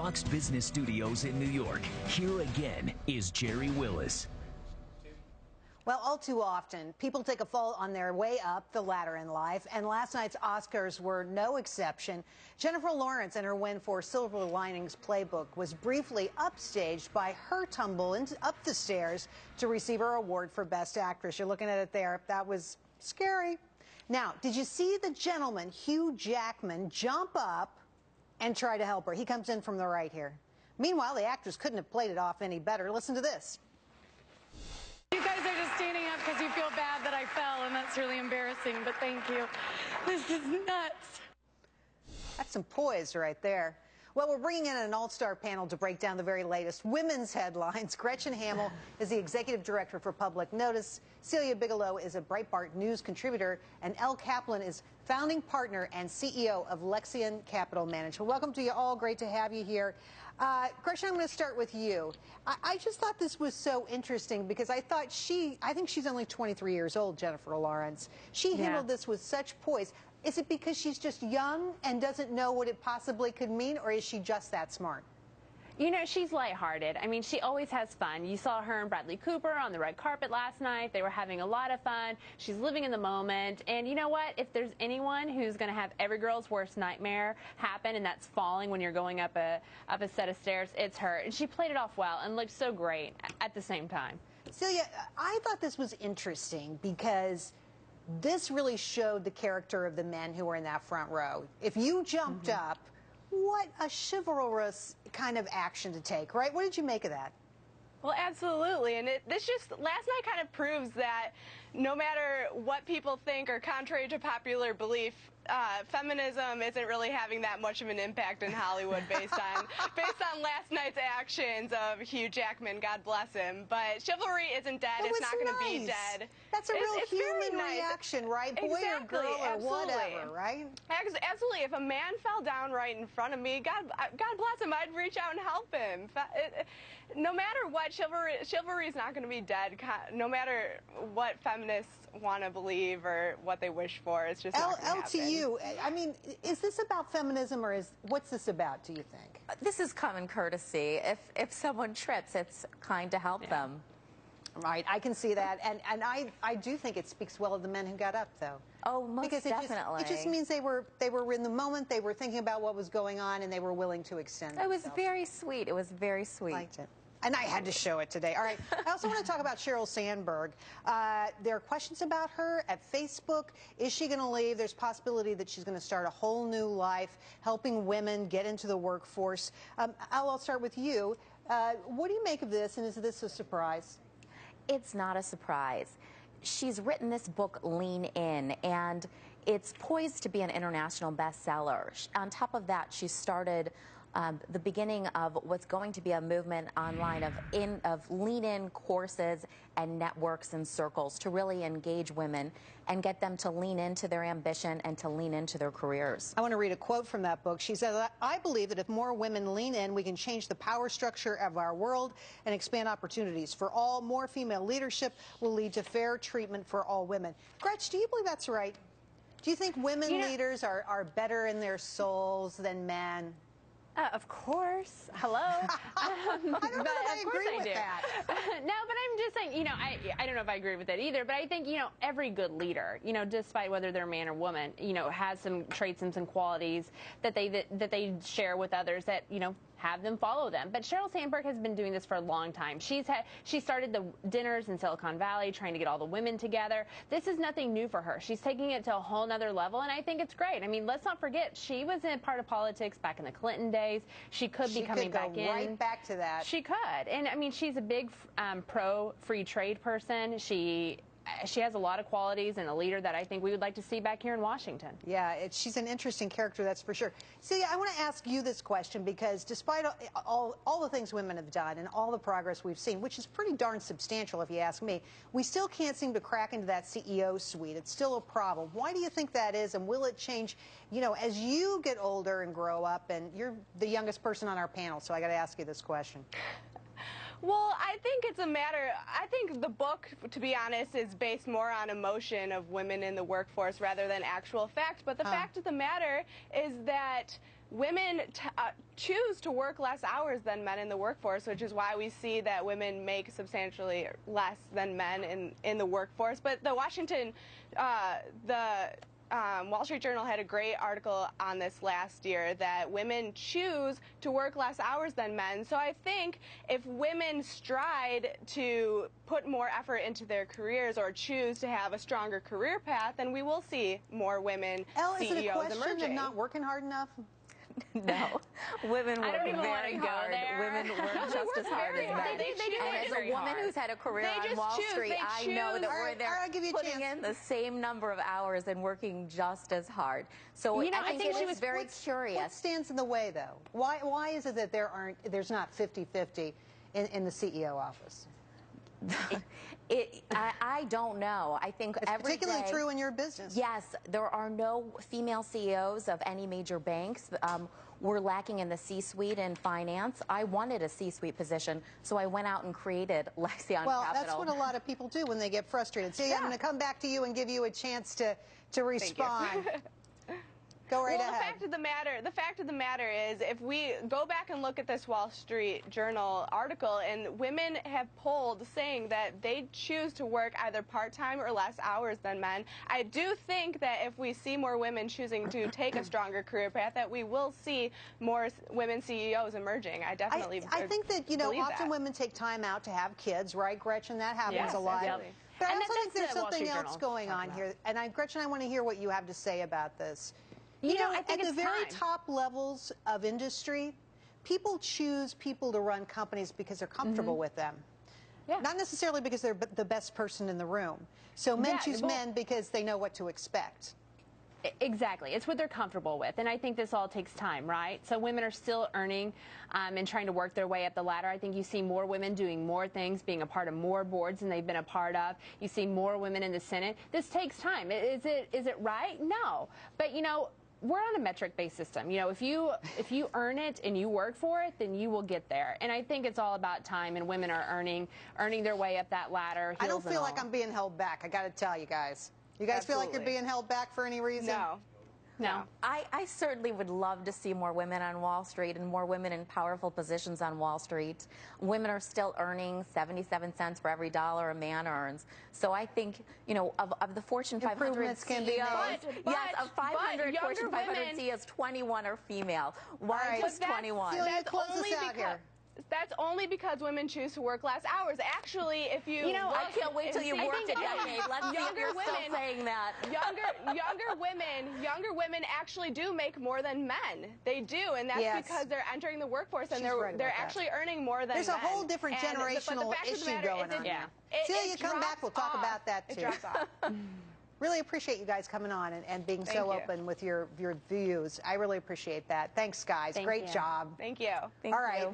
Fox Business Studios in New York, here again is Gerri Willis. Well, all too often, people take a fall on their way up the ladder in life, and last night's Oscars were no exception. Jennifer Lawrence and her win for Silver Linings Playbook was briefly upstaged by her tumble up the stairs to receive her award for Best Actress. You're looking at it there. That was scary. Now, did you see the gentleman, Hugh Jackman, jump up and try to help her? He comes in from the right here. Meanwhile, the actress couldn't have played it off any better. Listen to this. You guys are just standing up because you feel bad that I fell, and that's really embarrassing, but thank you. This is nuts. That's some poise right there. Well, we're bringing in an all-star panel to break down the very latest women's headlines. Gretchen Hamel is the executive director for Public Notice. Celia Bigelow is a Breitbart News contributor, and Elle Kaplan is founding partner and CEO of Lexion Capital Management. Welcome to you all. Great to have you here. Gretchen, I'm going to start with you. I just thought this was so interesting because I think she's only 23 years old, Jennifer Lawrence. She handled this with such poise. Is it because she's just young and doesn't know what it possibly could mean, or is she just that smart? You know, she's lighthearted. I mean, she always has fun. You saw her and Bradley Cooper on the red carpet last night. They were having a lot of fun. She's living in the moment. And you know what? If there's anyone who's going to have every girl's worst nightmare happen, and that's falling when you're going up a set of stairs, it's her. And she played it off well and looked so great at the same time. Celia, I thought this was interesting because this really showed the character of the men who were in that front row. If you jumped up, what a chivalrous kind of action to take, right? What did you make of that? Well, absolutely. And last night kind of proves that no matter what people think or contrary to popular belief, feminism isn't really having that much of an impact in Hollywood based on last night's actions of Hugh Jackman, God bless him. But chivalry isn't dead. It's not going to be dead. That's a real human reaction, right? Boy or girl or whatever, right? Absolutely. If a man fell down right in front of me, God bless him, I'd reach out and help him. No matter what, chivalry is not going to be dead. No matter what feminists want to believe or what they wish for, it's just not going to happen. To you, I mean, is this about feminism, or what's this about, do you think? This is common courtesy. If someone trips, it's kind to help them. Right, I can see that, and I do think it speaks well of the men who got up, though. Oh, most definitely. It just means they were in the moment, they were thinking about what was going on, and they were willing to extend themselves. It was very sweet. It was very sweet. I liked it. And I had to show it today. All right. I also want to talk about Sheryl Sandberg. There are questions about her at Facebook. Is she going to leave? There's possibility that she's going to start a whole new life, helping women get into the workforce. I'll start with you. What do you make of this, and is this a surprise? It's not a surprise. She's written this book, Lean In, and it's poised to be an international bestseller. On top of that, she started the beginning of what's going to be a movement online of lean-in courses and networks and circles to really engage women and get them to lean into their ambition and to lean into their careers. I want to read a quote from that book. She says, "I believe that if more women lean in, we can change the power structure of our world and expand opportunities for all. More female leadership will lead to fair treatment for all women." Gretchen, do you believe that's right? Do you think women leaders are better in their souls than men? Of course. Hello. I don't know if I agree with that. No, but I'm just saying, you know, I don't know if I agree with it either, but I think, you know, every good leader, you know, despite whether they're man or woman, you know, has some traits and some qualities that they share with others that, you know, have them follow them. But Sheryl Sandberg has been doing this for a long time. She started the dinners in Silicon Valley, trying to get all the women together. This is nothing new for her. She's taking it to a whole nother level, and I think it's great. I mean, let's not forget, she was in part of politics back in the Clinton days. She could be coming back in. Right back to that. She could. And I mean, she's a big pro-free trade person. She has a lot of qualities and a leader that I think we would like to see back here in Washington. Yeah, she's an interesting character, that's for sure. Celia, I want to ask you this question because despite all the things women have done and all the progress we've seen, which is pretty darn substantial if you ask me, we still can't seem to crack into that CEO suite. It's still a problem. Why do you think that is, and will it change, you know, as you get older and grow up? And you're the youngest person on our panel, so I got to ask you this question. Well, I think it's a matter, I think the book, to be honest, is based more on emotion of women in the workforce rather than actual fact. But the fact of the matter is that women choose to work less hours than men in the workforce, which is why we see that women make substantially less than men in the workforce. But the Wall Street Journal had a great article on this last year, that women choose to work less hours than men. So I think if women stride to put more effort into their careers or choose to have a stronger career path, then we will see more women Elle, CEOs is it a question emerging. of not working hard enough? No, women work even wanna very go hard. there. Women work just as hard as men. They do And as a woman who's had a career on Wall Street, I know that we're there I'll give you a putting chance. in the same number of hours and working just as hard. So You know, I think she was very curious. What stands in the way, though? Why is it that there's not 50-50 in the CEO office? I don't know. I think It's every particularly day, true in your business. Yes, there are no female CEOs of any major banks. We're lacking in the C-suite and finance. I wanted a C-suite position, so I went out and created Lexion Well, Capital. that's what a lot of people do when they get frustrated. See, I'm going to come back to you and give you a chance to respond. Go right well, ahead. The fact of the matter is, if we go back and look at this Wall Street Journal article, and women have polled saying that they choose to work either part-time or less hours than men, I do think that if we see more women choosing to take a stronger career path, that we will see more women CEOs emerging. I definitely I think that, you know, believe often that. women take time out to have kids, right, Gretchen? That happens Yes, a lot. absolutely. But I And also think that's there's the Wall something Street else Journal going on talking here. And Gretchen, I want to hear what you have to say about this. You know, know, I think at the it's very time. top levels of industry, people choose people to run companies because they're comfortable with them. Yeah. Not necessarily because they're the best person in the room. So men Yeah, choose well- men because they know what to expect. Exactly. It's what they're comfortable with. And I think this all takes time, right? So women are still earning and trying to work their way up the ladder. I think you see more women doing more things, being a part of more boards than they've been a part of. You see more women in the Senate. This takes time. Is it right? No. But, you know, we're on a metric-based system. You know, if you earn it and you work for it, then you will get there. And I think it's all about time, and women are earning their way up that ladder. I don't heels and feel like all. I'm being held back. I got to tell you guys. You guys feel like you're Absolutely. being held back for any reason? No. No. I certainly would love to see more women on Wall Street and more women in powerful positions on Wall Street. Women are still earning 77 cents for every dollar a man earns. So I think, you know, of the Fortune 500 Improvements can be CEOs, made. yes, of 500 younger Fortune 500 women- CEOs, 21 are female. Why All right. just But that's- 21? Celia, That's close only us out here. That's only because women choose to work less hours. Actually, if you know, I can't wait till you I worked a think decade. Let's see if younger you're still women- saying that. younger women actually do make more than men. They do, and that's Yes. because they're entering the workforce and She's right about they're that. actually earning more than There's men. a whole different And but the generational fact of the issue matter going is on it- here. it Celia, come back. drops We'll talk off. about that, It too. drops off. Really appreciate you guys coming on and being Thank so you. open with your views. I really appreciate that. Thanks, guys. Thank Great you. job. Thank you. Thank All right. you.